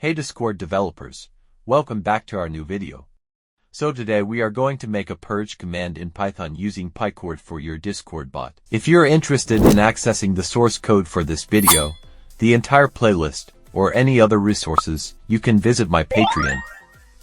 Hey Discord developers, welcome back to our new video. So today we are going to make a purge command in Python using Pycord for your Discord bot. If you're interested in accessing the source code for this video, the entire playlist, or any other resources, you can visit my Patreon.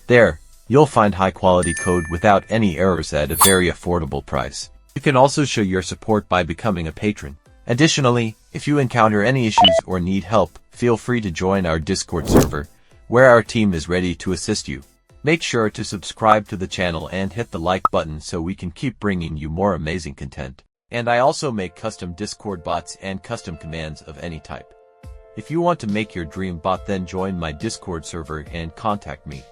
There, you'll find high quality code without any errors at a very affordable price. You can also show your support by becoming a patron. Additionally, if you encounter any issues or need help, feel free to join our Discord server, where our team is ready to assist you. Make sure to subscribe to the channel and hit the like button so we can keep bringing you more amazing content. And I also make custom Discord bots and custom commands of any type. If you want to make your dream bot, then join my Discord server and contact me.